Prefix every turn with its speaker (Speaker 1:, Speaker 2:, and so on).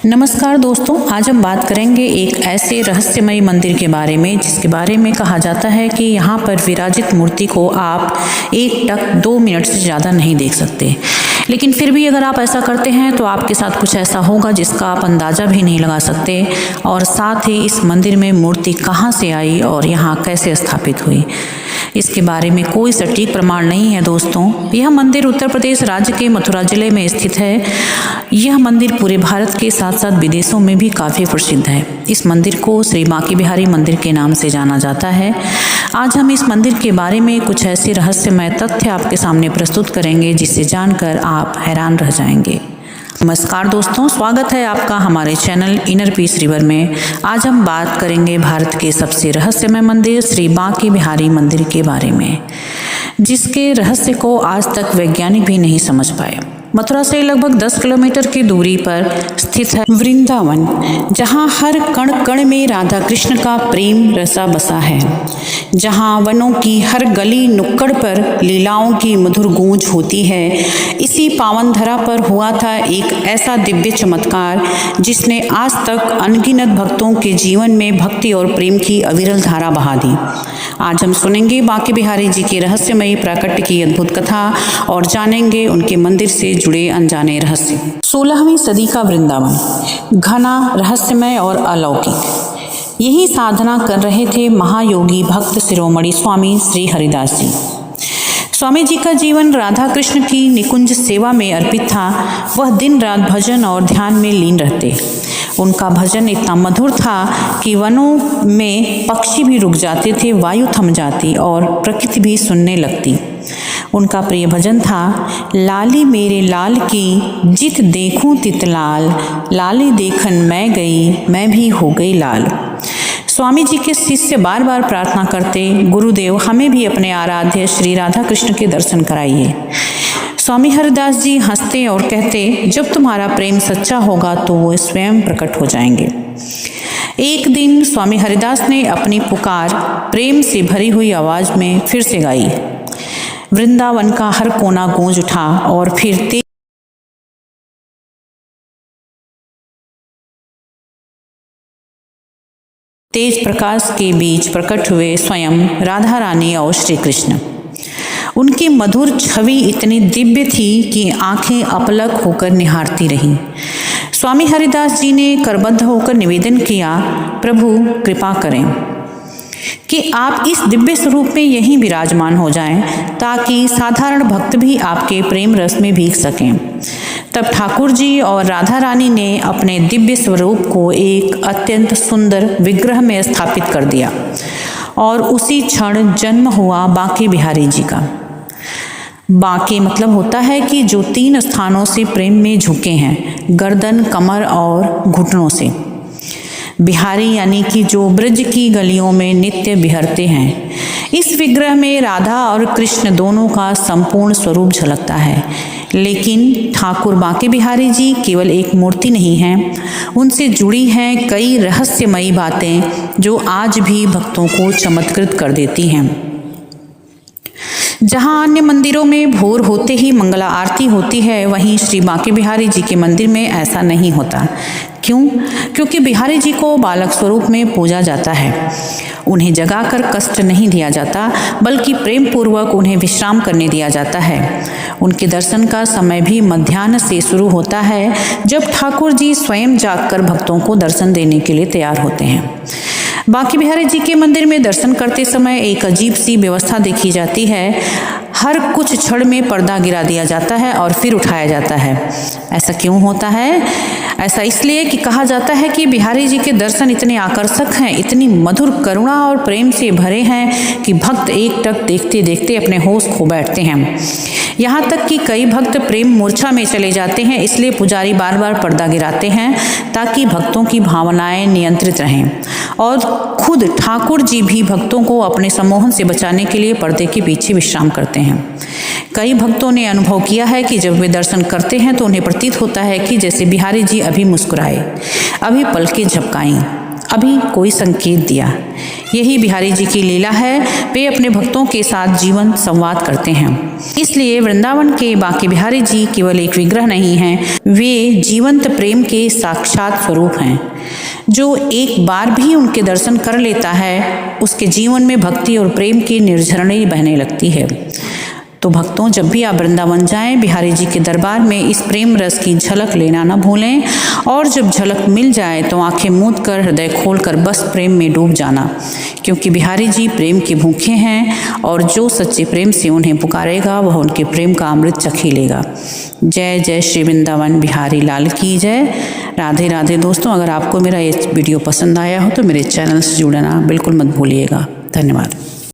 Speaker 1: नमस्कार दोस्तों, आज हम बात करेंगे एक ऐसे रहस्यमयी मंदिर के बारे में जिसके बारे में कहा जाता है कि यहाँ पर विराजित मूर्ति को आप एक टक 2 मिनट से ज़्यादा नहीं देख सकते। लेकिन फिर भी अगर आप ऐसा करते हैं तो आपके साथ कुछ ऐसा होगा जिसका आप अंदाज़ा भी नहीं लगा सकते। और साथ ही इस मंदिर में मूर्ति कहाँ से आई और यहाँ कैसे स्थापित हुई, इसके बारे में कोई सटीक प्रमाण नहीं है दोस्तों। यह मंदिर उत्तर प्रदेश राज्य के मथुरा जिले में स्थित है। यह मंदिर पूरे भारत के साथ साथ विदेशों में भी काफ़ी प्रसिद्ध है। इस मंदिर को श्री बांके बिहारी मंदिर के नाम से जाना जाता है। आज हम इस मंदिर के बारे में कुछ ऐसे रहस्यमय तथ्य आपके सामने प्रस्तुत करेंगे जिसे जानकर आप हैरान रह जाएंगे। नमस्कार दोस्तों, स्वागत है आपका हमारे चैनल इनर पीस रिवर में। आज हम बात करेंगे भारत के सबसे रहस्यमय मंदिर श्री बांके बिहारी मंदिर के बारे में, जिसके रहस्य को आज तक वैज्ञानिक भी नहीं समझ पाए। मथुरा से लगभग 10 किलोमीटर की दूरी पर स्थित है वृंदावन, जहाँ हर कण कण में राधा कृष्ण का प्रेम रसा बसा है, जहाँ वनों की हर गली नुक्कड़ पर लीलाओं की मधुर गूंज होती है। इसी पावन धरा पर हुआ था एक ऐसा दिव्य चमत्कार जिसने आज तक अनगिनत भक्तों के जीवन में भक्ति और प्रेम की अविरल धारा बहा दी। आज हम सुनेंगे बांके बिहारी जी की रहस्यमयी प्राकट्य की अद्भुत कथा और जानेंगे उनके मंदिर से जुड़े अनजाने रहस्य। 16वीं सदी का वृंदावन घना, रहस्यमय और अलौकिक। यही साधना कर रहे थे महायोगी भक्त शिरोमणि स्वामी श्री हरिदास जी। स्वामी जी का जीवन राधा कृष्ण की निकुंज सेवा में अर्पित था। वह दिन रात भजन और ध्यान में लीन रहते। उनका भजन इतना मधुर था कि वनों में पक्षी भी रुक जाते थे, वायु थम जाती और प्रकृति भी सुनने लगती। उनका प्रिय भजन था, लाली मेरे लाल की जित देखूं तित लाल, लाली देखन मैं गई मैं भी हो गई लाल। स्वामी जी के शिष्य बार बार प्रार्थना करते, गुरुदेव हमें भी अपने आराध्य श्री राधा कृष्ण के दर्शन कराइए। स्वामी हरिदास जी हंसते और कहते, जब तुम्हारा प्रेम सच्चा होगा तो वो स्वयं प्रकट हो जाएंगे। एक दिन स्वामी हरिदास ने अपनी पुकार प्रेम से भरी हुई आवाज में फिर से गाई। वृंदावन का हर कोना गूंज उठा और फिर तेज प्रकाश के बीच प्रकट हुए स्वयं राधा रानी और श्री कृष्ण। उनकी मधुर छवि इतनी दिव्य थी कि आंखें अपलक होकर निहारती रहीं। स्वामी हरिदास जी ने करबद्ध होकर निवेदन किया, प्रभु कृपा करें कि आप इस दिव्य स्वरूप में यहीं विराजमान हो जाएं, ताकि साधारण भक्त भी आपके प्रेम रस में भीग सकें। तब ठाकुर जी और राधा रानी ने अपने दिव्य स्वरूप को एक अत्यंत सुंदर विग्रह में स्थापित कर दिया और उसी क्षण जन्म हुआ बांके बिहारी जी का। बांके मतलब होता है कि जो 3 स्थानों से प्रेम में झुके हैं, गर्दन, कमर और घुटनों से। बिहारी यानी कि जो ब्रज की गलियों में नित्य बिहरते हैं। इस विग्रह में राधा और कृष्ण दोनों का संपूर्ण स्वरूप झलकता है। लेकिन ठाकुर बांके बिहारी जी केवल एक मूर्ति नहीं हैं, उनसे जुड़ी हैं कई रहस्यमयी बातें जो आज भी भक्तों को चमत्कृत कर देती हैं। जहाँ अन्य मंदिरों में भोर होते ही मंगला आरती होती है, वहीं श्री बांके बिहारी जी के मंदिर में ऐसा नहीं होता। क्यों? क्योंकि बिहारी जी को बालक स्वरूप में पूजा जाता है। उन्हें जगाकर कष्ट नहीं दिया जाता, बल्कि प्रेम पूर्वक उन्हें विश्राम करने दिया जाता है। उनके दर्शन का समय भी मध्याह्न से शुरू होता है, जब ठाकुर जी स्वयं जागकर भक्तों को दर्शन देने के लिए तैयार होते हैं। बांके बिहारी जी के मंदिर में दर्शन करते समय एक अजीब सी व्यवस्था देखी जाती है। हर कुछ क्षण में पर्दा गिरा दिया जाता है और फिर उठाया जाता है। ऐसा क्यों होता है? ऐसा इसलिए कि कहा जाता है कि बिहारी जी के दर्शन इतने आकर्षक हैं, इतनी मधुर करुणा और प्रेम से भरे हैं कि भक्त एक टक देखते देखते अपने होश खो बैठते हैं। यहाँ तक कि कई भक्त प्रेम मूर्छा में चले जाते हैं। इसलिए पुजारी बार बार पर्दा गिराते हैं ताकि भक्तों की भावनाएं नियंत्रित रहें। और खुद ठाकुर जी भी भक्तों को अपने सम्मोहन से बचाने के लिए पर्दे के पीछे विश्राम करते हैं। कई भक्तों ने अनुभव किया है कि जब वे दर्शन करते हैं तो उन्हें प्रतीत होता है कि जैसे बिहारी जी अभी मुस्कुराए, अभी पलकें झपकाएं, अभी कोई संकेत दिया। यही बिहारी जी की लीला है, वे अपने भक्तों के साथ जीवंत संवाद करते हैं। इसलिए वृंदावन के बांके बिहारी जी केवल एक विग्रह नहीं हैं, वे जीवंत प्रेम के साक्षात स्वरूप हैं। जो एक बार भी उनके दर्शन कर लेता है, उसके जीवन में भक्ति और प्रेम की निर्झरणी बहने लगती है। तो भक्तों, जब भी आप वृंदावन जाएं, बिहारी जी के दरबार में इस प्रेम रस की झलक लेना न भूलें, और जब झलक मिल जाए तो आंखें मूंद कर, हृदय खोलकर बस प्रेम में डूब जाना, क्योंकि बिहारी जी प्रेम के भूखे हैं और जो सच्चे प्रेम से उन्हें पुकारेगा वह उनके प्रेम का अमृत चखी लेगा। जय जय श्री वृंदावन बिहारी लाल की जय। राधे राधे दोस्तों, अगर आपको मेरा ये वीडियो पसंद आया हो तो मेरे चैनल से जुड़ना बिल्कुल मत भूलिएगा। धन्यवाद।